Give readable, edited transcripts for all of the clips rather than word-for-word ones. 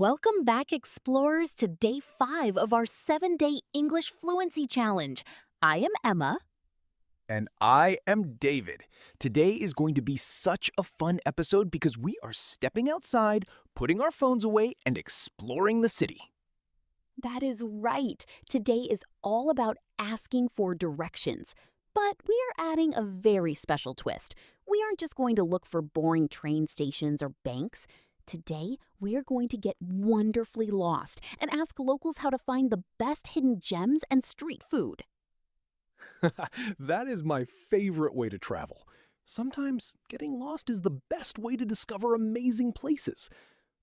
Welcome back, explorers, to day 5 of our 7-day English Fluency Challenge. I am Emma. And I am David. Today is going to be such a fun episode because we are stepping outside, putting our phones away, and exploring the city. That is right. Today is all about asking for directions. But we are adding a very special twist. We aren't just going to look for boring train stations or banks. Today, we're going to get wonderfully lost and ask locals how to find the best hidden gems and street food. That is my favorite way to travel. Sometimes getting lost is the best way to discover amazing places.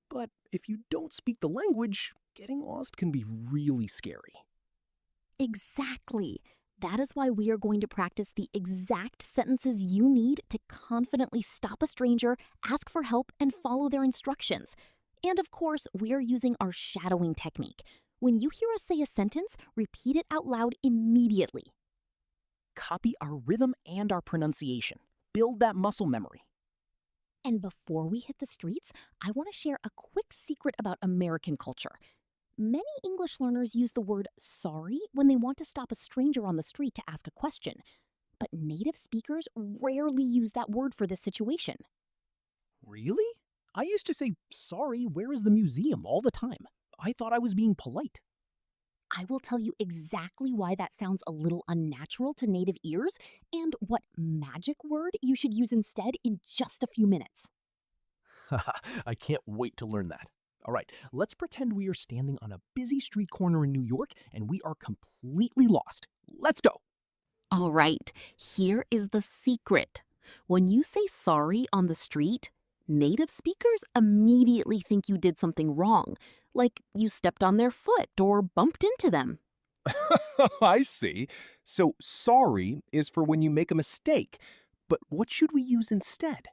But if you don't speak the language, getting lost can be really scary. Exactly. That is why we are going to practice the exact sentences you need to confidently stop a stranger, ask for help, and follow their instructions. And of course, we are using our shadowing technique. When you hear us say a sentence, repeat it out loud immediately. Copy our rhythm and our pronunciation. Build that muscle memory. And before we hit the streets, I want to share a quick secret about American culture. Many English learners use the word sorry when they want to stop a stranger on the street to ask a question. But native speakers rarely use that word for this situation. Really? I used to say, sorry, where is the museum all the time. I thought I was being polite. I will tell you exactly why that sounds a little unnatural to native ears and what magic word you should use instead in just a few minutes. I can't wait to learn that. All right, let's pretend we are standing on a busy street corner in New York and we are completely lost. Let's go. All right, here is the secret. When you say sorry on the street, native speakers immediately think you did something wrong, like you stepped on their foot or bumped into them. I see. So, sorry is for when you make a mistake. But what should we use instead?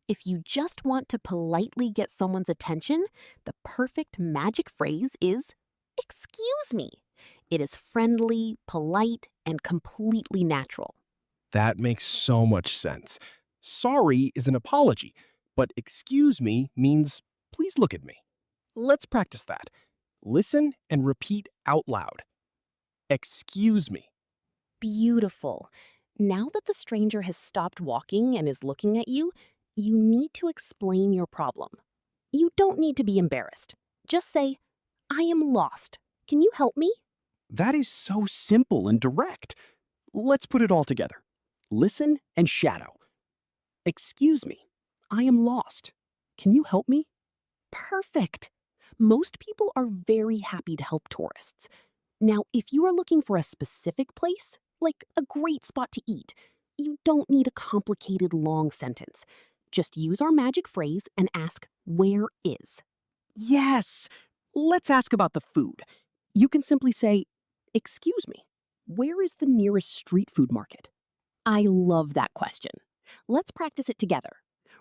If you just want to politely get someone's attention, the perfect magic phrase is, "Excuse me." It is friendly, polite, and completely natural. That makes so much sense. Sorry is an apology, but excuse me means please look at me. Let's practice that. Listen and repeat out loud. Excuse me. Beautiful. Now that the stranger has stopped walking and is looking at you, you need to explain your problem. You don't need to be embarrassed. Just say, "I am lost. Can you help me?" That is so simple and direct. Let's put it all together. Listen and shadow. Excuse me, I am lost. Can you help me? Perfect. Most people are very happy to help tourists. Now, if you are looking for a specific place, like a great spot to eat, you don't need a complicated long sentence. Just use our magic phrase and ask, "Where is?" Yes! Let's ask about the food. You can simply say, excuse me, where is the nearest street food market? I love that question. Let's practice it together.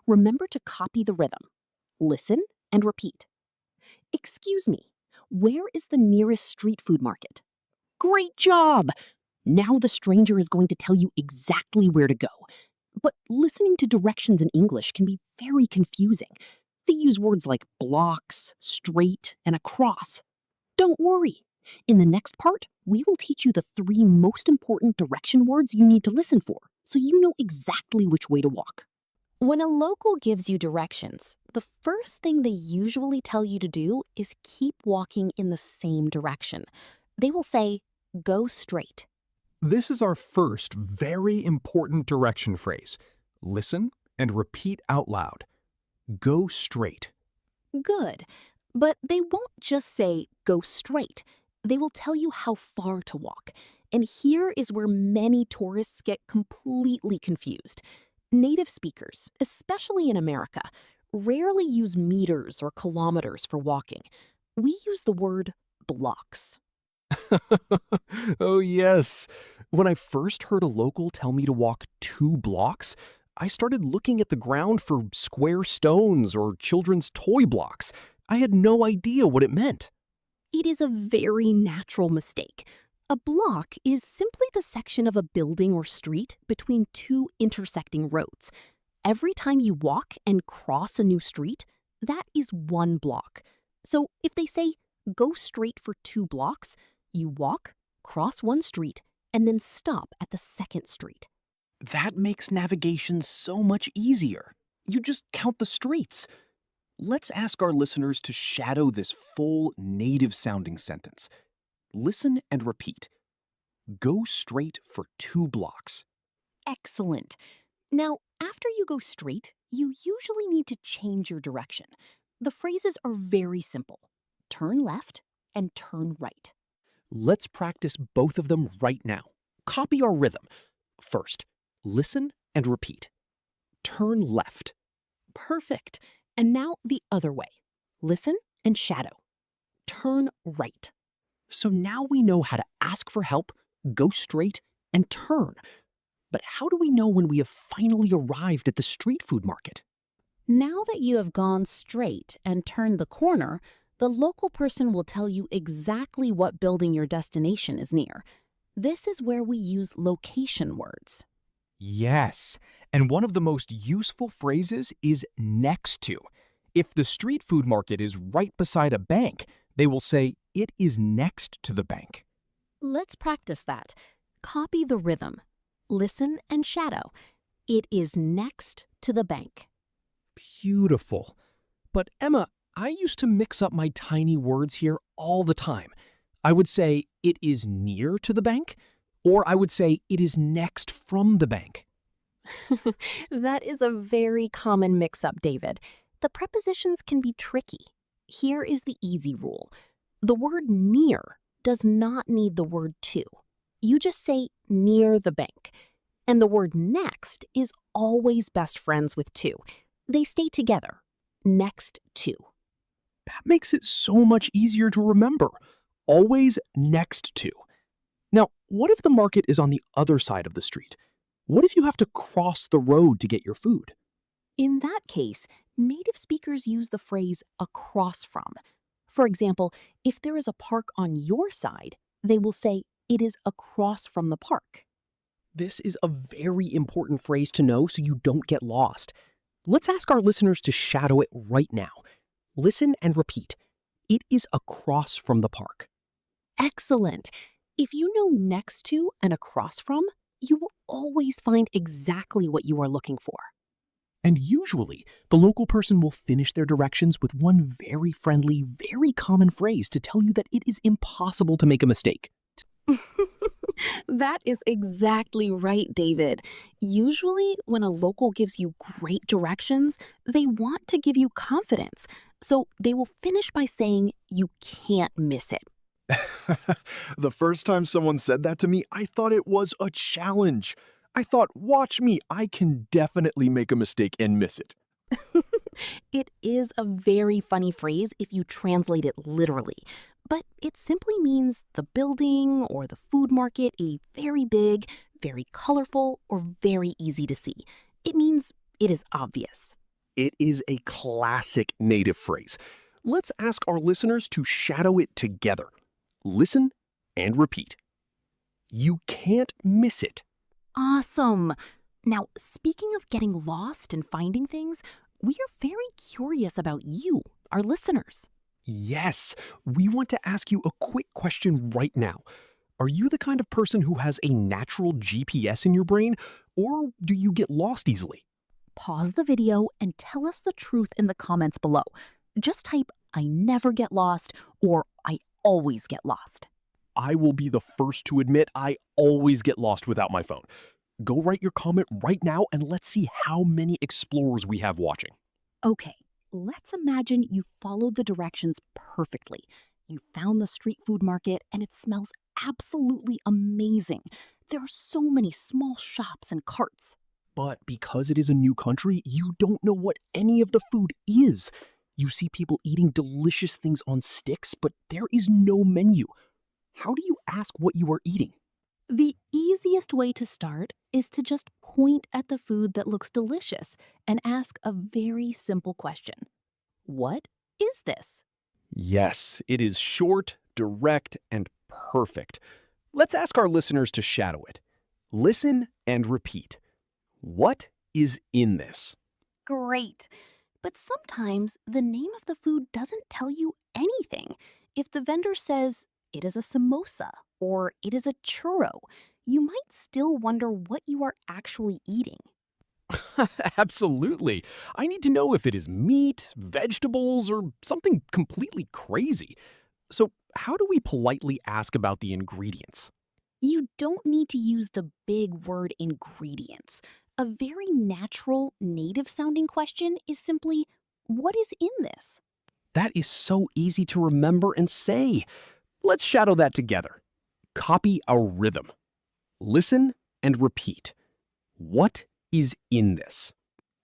Remember to copy the rhythm. Listen and repeat. "Excuse me, where is the nearest street food market?" Great job! Now the stranger is going to tell you exactly where to go. But listening to directions in English can be very confusing. They use words like blocks, straight, and across. Don't worry. In the next part, we will teach you the 3 most important direction words you need to listen for, so you know exactly which way to walk. When a local gives you directions, the first thing they usually tell you to do is keep walking in the same direction. They will say, "Go straight." This is our first very important direction phrase. Listen and repeat out loud. Go straight. Good. But they won't just say, "Go straight." They will tell you how far to walk. And here is where many tourists get completely confused. Native speakers, especially in America, rarely use meters or kilometers for walking. We use the word blocks. Oh, yes. When I first heard a local tell me to walk 2 blocks, I started looking at the ground for square stones or children's toy blocks. I had no idea what it meant. It is a very natural mistake. A block is simply the section of a building or street between 2 intersecting roads. Every time you walk and cross a new street, that is 1 block. So if they say, go straight for 2 blocks, you walk, cross one street, and then stop at the second street. That makes navigation so much easier. You just count the streets. Let's ask our listeners to shadow this full native-sounding sentence. Listen and repeat. Go straight for 2 blocks. Excellent. Now, after you go straight, you usually need to change your direction. The phrases are very simple. Turn left and turn right. Let's practice both of them right now. Copy our rhythm. First, listen and repeat. Turn left. Perfect. And now the other way. Listen and shadow. Turn right. So now we know how to ask for help, go straight, and turn. But how do we know when we have finally arrived at the street food market? Now that you have gone straight and turned the corner, the local person will tell you exactly what building your destination is near. This is where we use location words. Yes, and one of the most useful phrases is next to. If the street food market is right beside a bank, they will say it is next to the bank. Let's practice that. Copy the rhythm. Listen and shadow. It is next to the bank. Beautiful. But Emma, I used to mix up my tiny words here all the time. I would say it is near to the bank, or I would say it is next from the bank. That is a very common mix-up, David. The prepositions can be tricky. Here is the easy rule. The word near does not need the word to. You just say near the bank. And the word next is always best friends with to. They stay together. Next to. That makes it so much easier to remember. Always next to. Now, what if the market is on the other side of the street? What if you have to cross the road to get your food? In that case, native speakers use the phrase across from. For example, if there is a park on your side, they will say it is across from the park. This is a very important phrase to know so you don't get lost. Let's ask our listeners to shadow it right now. Listen and repeat. It is across from the park. Excellent. If you know next to and across from, you will always find exactly what you are looking for. And usually, the local person will finish their directions with one very friendly, very common phrase to tell you that it is impossible to make a mistake. That is exactly right, David. Usually, when a local gives you great directions, they want to give you confidence. So they will finish by saying you can't miss it. The first time someone said that to me, I thought it was a challenge. I thought, watch me, I can definitely make a mistake and miss it. It is a very funny phrase if you translate it literally, but it simply means the building or the food market is very big, very colorful, or very easy to see. It means it is obvious. It is a classic native phrase. Let's ask our listeners to shadow it together. Listen and repeat. You can't miss it. Awesome. Now, speaking of getting lost and finding things, we are very curious about you, our listeners. Yes, we want to ask you a quick question right now. Are you the kind of person who has a natural GPS in your brain, or do you get lost easily? Pause the video and tell us the truth in the comments below. Just type, I never get lost, or I always get lost. I will be the first to admit I always get lost without my phone. Go write your comment right now and let's see how many explorers we have watching. Okay, let's imagine you followed the directions perfectly. You found the street food market and it smells absolutely amazing. There are so many small shops and carts. But because it is a new country, you don't know what any of the food is. You see people eating delicious things on sticks, but there is no menu. How do you ask what you are eating? The easiest way to start is to just point at the food that looks delicious and ask a very simple question. What is this? Yes, it is short, direct, and perfect. Let's ask our listeners to shadow it. Listen and repeat. What is in this? Great. But sometimes the name of the food doesn't tell you anything. If the vendor says it is a samosa or it is a churro, you might still wonder what you are actually eating. Absolutely. I need to know if it is meat, vegetables, or something completely crazy. So, how do we politely ask about the ingredients? You don't need to use the big word ingredients. A very natural, native sounding question is simply, what is in this? That is so easy to remember and say. Let's shadow that together. Copy our rhythm. Listen and repeat. What is in this?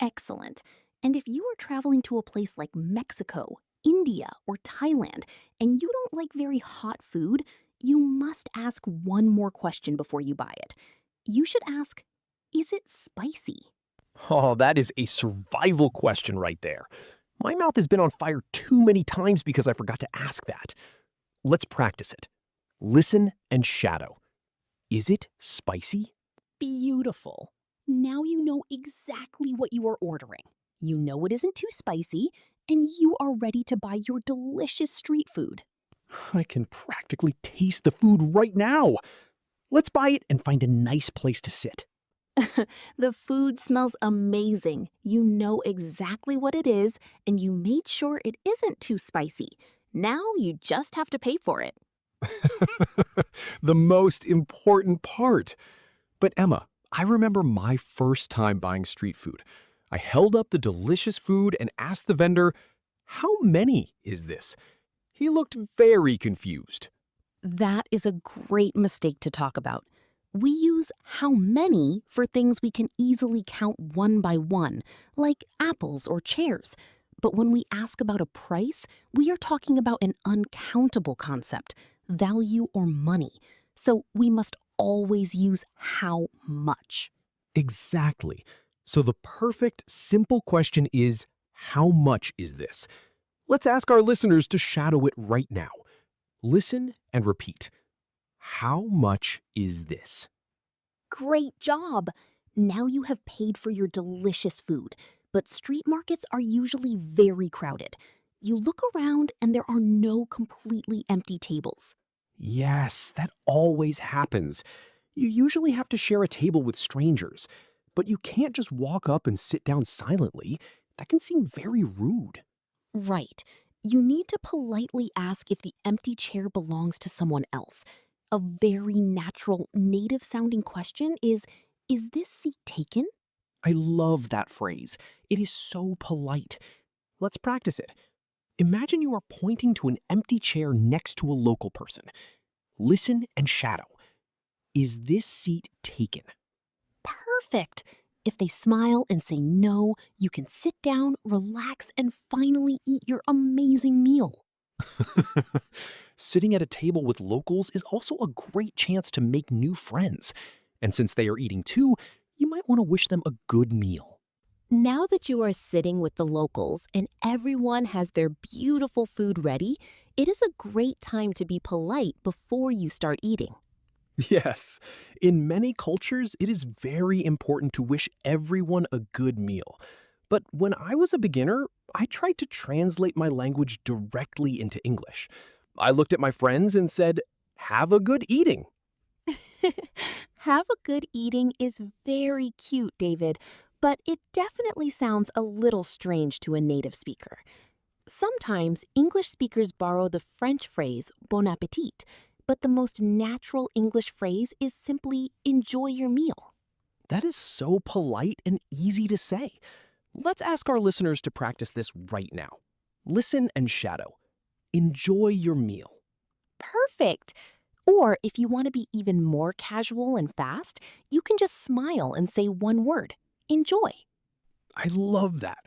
Excellent. And if you are traveling to a place like Mexico, India, or Thailand, and you don't like very hot food, you must ask one more question before you buy it. You should ask, is it spicy? Oh, that is a survival question right there. My mouth has been on fire too many times because I forgot to ask that. Let's practice it. Listen and shadow. Is it spicy? Beautiful. Now you know exactly what you are ordering. You know it isn't too spicy, and you are ready to buy your delicious street food. I can practically taste the food right now. Let's buy it and find a nice place to sit. The food smells amazing. You know exactly what it is, and you made sure it isn't too spicy. Now you just have to pay for it. The most important part. But Emma, I remember my first time buying street food. I held up the delicious food and asked the vendor, "How many is this?" He looked very confused. That is a great mistake to talk about. We use how many for things we can easily count one by one, like apples or chairs. But when we ask about a price, we are talking about an uncountable concept, value or money. So we must always use how much. Exactly. So the perfect, simple question is, how much is this? Let's ask our listeners to shadow it right now. Listen and repeat. How much is this? Great job! Now you have paid for your delicious food, but street markets are usually very crowded. You look around and there are no completely empty tables. Yes, that always happens. You usually have to share a table with strangers, but you can't just walk up and sit down silently. That can seem very rude. Right. You need to politely ask if the empty chair belongs to someone else. A very natural, native sounding question is this seat taken? I love that phrase. It is so polite. Let's practice it. Imagine you are pointing to an empty chair next to a local person. Listen and shadow. Is this seat taken? Perfect. If they smile and say no, you can sit down, relax, and finally eat your amazing meal. Sitting at a table with locals is also a great chance to make new friends. And since they are eating too, you might want to wish them a good meal. Now that you are sitting with the locals and everyone has their beautiful food ready, it is a great time to be polite before you start eating. Yes, in many cultures, it is very important to wish everyone a good meal. But when I was a beginner, I tried to translate my language directly into English. I looked at my friends and said, "Have a good eating." Have a good eating is very cute, David, but it definitely sounds a little strange to a native speaker. Sometimes English speakers borrow the French phrase bon appetit, but the most natural English phrase is simply enjoy your meal. That is so polite and easy to say. Let's ask our listeners to practice this right now. Listen and shadow. Enjoy your meal. Perfect. Or if you want to be even more casual and fast, you can just smile and say one word, enjoy. I love that.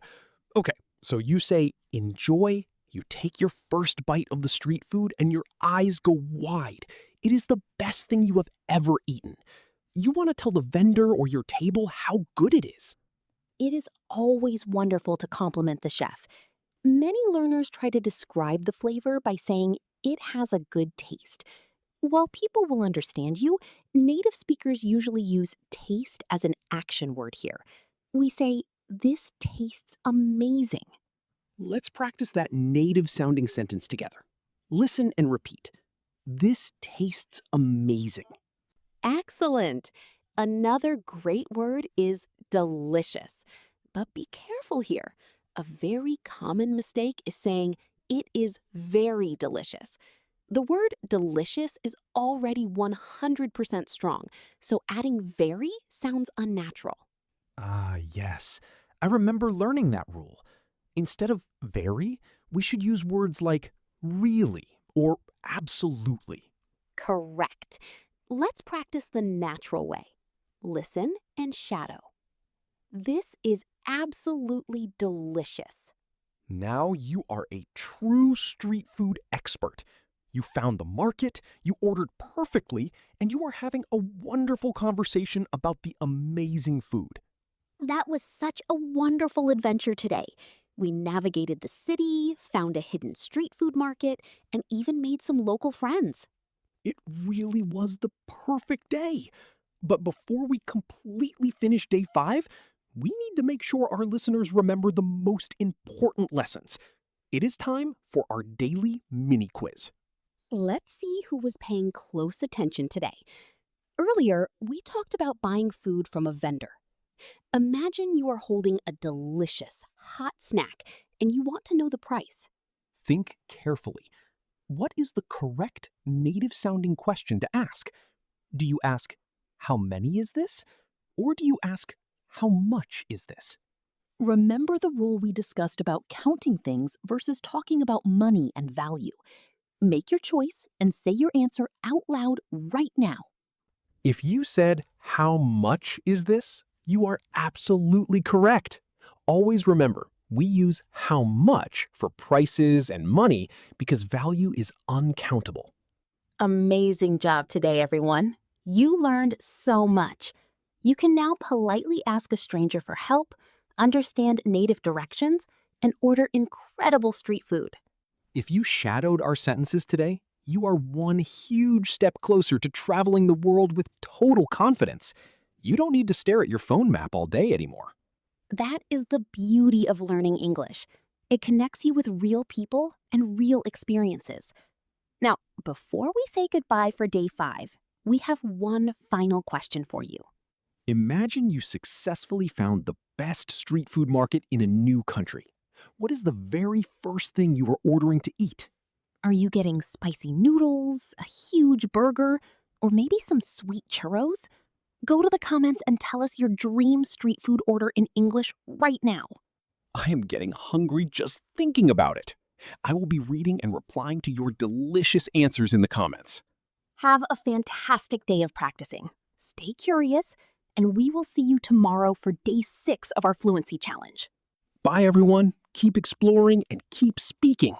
Okay, so you say enjoy, you take your first bite of the street food, and your eyes go wide. It is the best thing you have ever eaten. You want to tell the vendor or your table how good it is. It is always wonderful to compliment the chef. Many learners try to describe the flavor by saying it has a good taste. While people will understand you, native speakers usually use taste as an action word here. We say, this tastes amazing. Let's practice that native-sounding sentence together. Listen and repeat. This tastes amazing. Excellent. Another great word is delicious. But be careful here. A very common mistake is saying it is very delicious. The word delicious is already 100% strong, so adding very sounds unnatural. Ah, yes. I remember learning that rule. Instead of very, we should use words like really or absolutely. Correct. Let's practice the natural way. Listen and shadow. This is absolutely delicious. Now you are a true street food expert. You found the market, you ordered perfectly, and you are having a wonderful conversation about the amazing food. That was such a wonderful adventure today. We navigated the city, found a hidden street food market, and even made some local friends. It really was the perfect day. But before we completely finish day 5, we need to make sure our listeners remember the most important lessons. It is time for our daily mini quiz. Let's see who was paying close attention today. Earlier, we talked about buying food from a vendor. Imagine you are holding a delicious, hot snack and you want to know the price. Think carefully. What is the correct native-sounding question to ask? Do you ask, how many is this? Or do you ask, how much is this? Remember the rule we discussed about counting things versus talking about money and value. Make your choice and say your answer out loud right now. If you said, how much is this? You are absolutely correct. Always remember, we use how much for prices and money because value is uncountable. Amazing job today, everyone. You learned so much. You can now politely ask a stranger for help, understand native directions, and order incredible street food. If you shadowed our sentences today, you are one huge step closer to traveling the world with total confidence. You don't need to stare at your phone map all day anymore. That is the beauty of learning English. It connects you with real people and real experiences. Now, before we say goodbye for day 5, we have one final question for you. Imagine you successfully found the best street food market in a new country. What is the very first thing you are ordering to eat? Are you getting spicy noodles, a huge burger, or maybe some sweet churros? Go to the comments and tell us your dream street food order in English right now. I am getting hungry just thinking about it. I will be reading and replying to your delicious answers in the comments. Have a fantastic day of practicing. Stay curious, and we will see you tomorrow for day 6 of our Fluency Challenge. Bye, everyone. Keep exploring and keep speaking.